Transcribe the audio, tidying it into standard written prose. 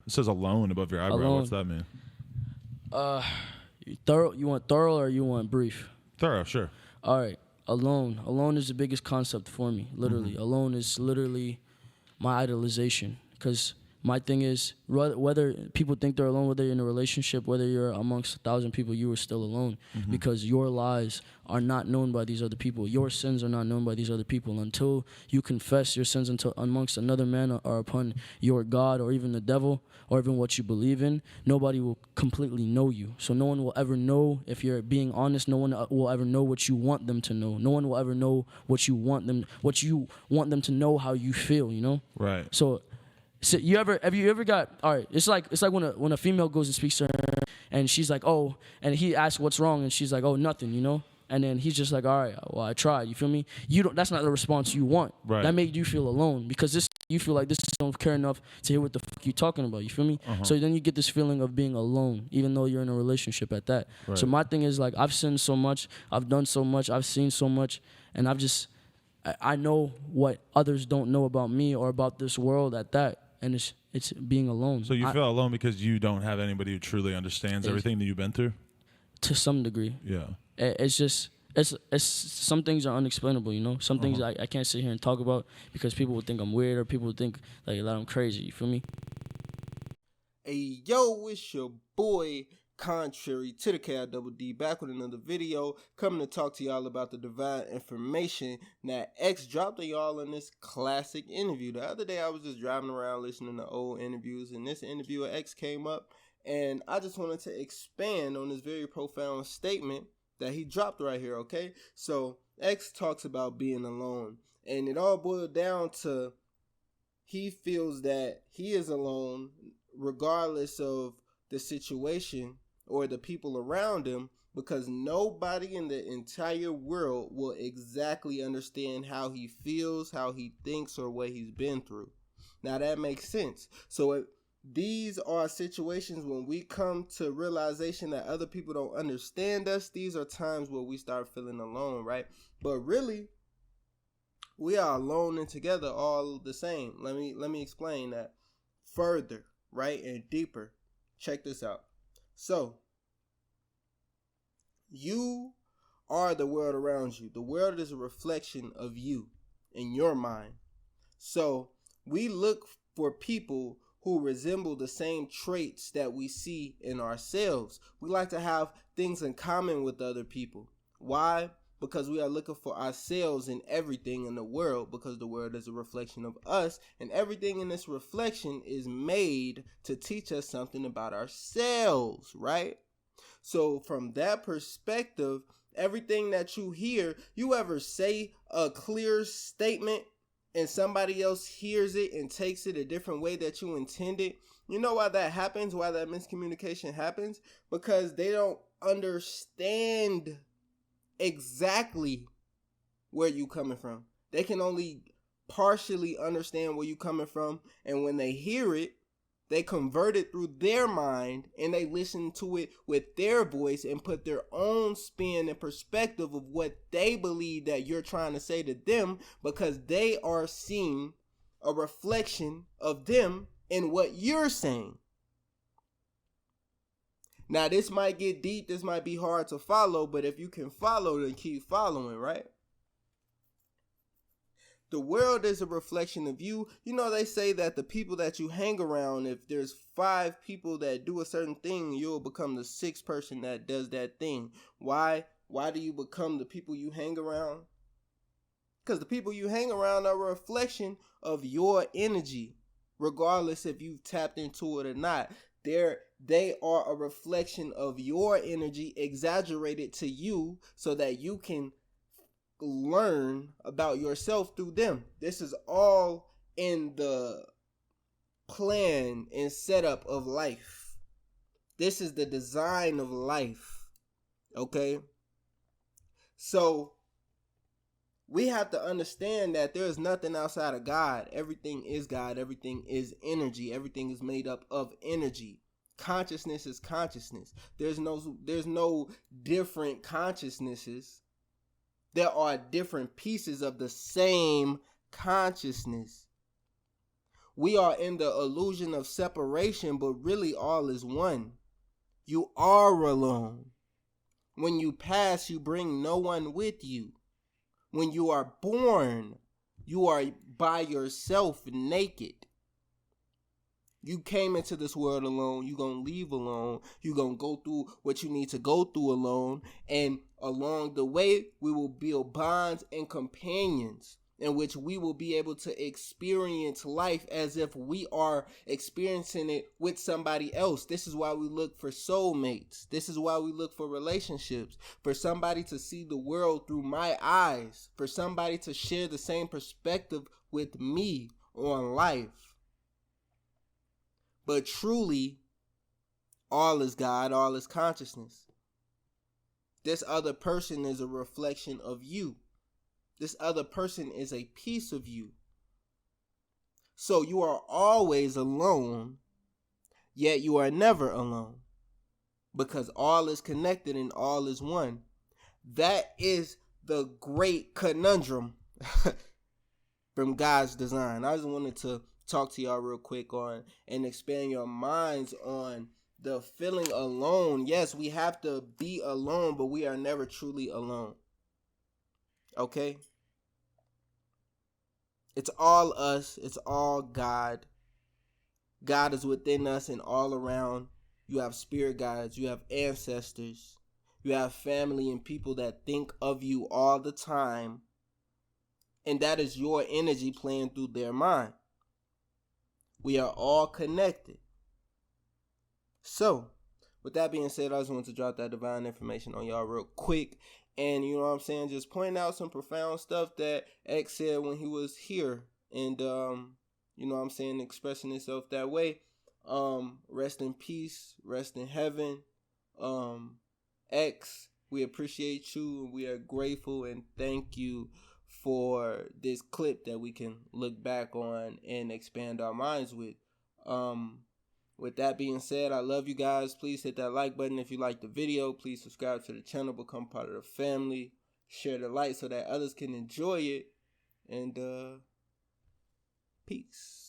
It says alone above your eyebrow. Alone. What's that mean? Thorough. You want thorough or you want brief? Thorough, sure. All right. Alone. Alone is the biggest concept for me. Literally, alone is literally my idolization. Because my thing is, whether people think they're alone, whether you're in a relationship, whether you're amongst 1,000 people, you are still alone. Because your lies are not known by these other people. Your sins are not known by these other people. Until you confess your sins amongst another man or upon your God or even the devil or even what you believe in, nobody will completely know you. So no one will ever know if you're being honest. No one will ever know what you want them to know. No one will ever know what you want them to know, how you feel, you know? Right. So have you ever got, all right, it's like when a female goes and speaks to her and she's like, oh, and he asks what's wrong and she's like, oh, nothing, you know? And then he's just like, all right, well, I tried, you feel me? That's not the response you want. Right. That made you feel alone because you feel like this don't care enough to hear what the fuck you talking about, you feel me? So then you get this feeling of being alone, even though you're in a relationship at that. Right. So my thing is like, I've sinned so much, I've done so much, I've seen so much, and I know what others don't know about me or about this world at that. And it's being alone. So you feel alone because you don't have anybody who truly understands everything that you've been through? To some degree. Yeah. It's just, it's some things are unexplainable, you know? Some things I can't sit here and talk about because people would think I'm weird or people would think like that I'm crazy, you feel me? Hey, yo, it's your boy, Contrary to the KIDD, back with another video, coming to talk to y'all about the divine information that X dropped on y'all in this classic interview. The other day I was just driving around listening to old interviews, and this interview of X came up, and I just wanted to expand on this very profound statement that he dropped right here, okay? So X talks about being alone, and it all boiled down to he feels that he is alone regardless of the situation or the people around him, because nobody in the entire world will exactly understand how he feels, how he thinks, or what he's been through. Now that makes sense. So these are situations when we come to realization that other people don't understand us. These are times where we start feeling alone, right? But really, we are alone and together all the same. Let me explain that further, right, and deeper. Check this out. So, you are the world around you. The world is a reflection of you in your mind. So, we look for people who resemble the same traits that we see in ourselves. We like to have things in common with other people. Why? Because we are looking for ourselves in everything in the world, because the world is a reflection of us, and everything in this reflection is made to teach us something about ourselves, right? So from that perspective, everything that you hear, you ever say a clear statement and somebody else hears it and takes it a different way that you intended? You know why that happens, why that miscommunication happens? Because they don't understand exactly where you coming from. They can only partially understand where you coming from, and when they hear it, they convert it through their mind and they listen to it with their voice and put their own spin and perspective of what they believe that you're trying to say to them, because they are seeing a reflection of them in what you're saying. Now, this might get deep, this might be hard to follow, but if you can follow, then keep following, right? The world is a reflection of you. You know, they say that the people that you hang around, if there's 5 people that do a certain thing, you'll become the 6th person that does that thing. Why? Why do you become the people you hang around? Because the people you hang around are a reflection of your energy, regardless if you've tapped into it or not. They are a reflection of your energy exaggerated to you so that you can learn about yourself through them. This is all in the plan and setup of life. This is the design of life. Okay? So we have to understand that there is nothing outside of God. Everything is God. Everything is energy. Everything is made up of energy. Consciousness is consciousness. There's no different consciousnesses. There are different pieces of the same consciousness. We are in the illusion of separation, but really all is one. You are alone. When you pass, you bring no one with you. When you are born, you are by yourself, naked. You came into this world alone. You're going to leave alone. You're going to go through what you need to go through alone. And along the way, we will build bonds and companions in which we will be able to experience life as if we are experiencing it with somebody else. This is why we look for soulmates. This is why we look for relationships. For somebody to see the world through my eyes. For somebody to share the same perspective with me on life. But truly, all is God, all is consciousness. This other person is a reflection of you. This other person is a piece of you. So you are always alone, yet you are never alone. Because all is connected and all is one. That is the great conundrum from God's design. I just wanted to talk to y'all real quick on and expand your minds on the feeling alone. Yes, we have to be alone, but we are never truly alone. Okay? It's all us. It's all God. God is within us and all around. You have spirit guides. You have ancestors. You have family and people that think of you all the time. And that is your energy playing through their mind. We are all connected. So, with that being said, I just want to drop that divine information on y'all real quick. And you know what I'm saying? Just point out some profound stuff that X said when he was here. And, you know what I'm saying? Expressing himself that way. Rest in peace. Rest in heaven. X, we appreciate you. And we are grateful and thank you for this clip that we can look back on and expand our minds with. With that being said, I love you guys. Please hit that like button if you like the video. Please subscribe to the channel, become part of the family. Share the light so that others can enjoy it. And peace.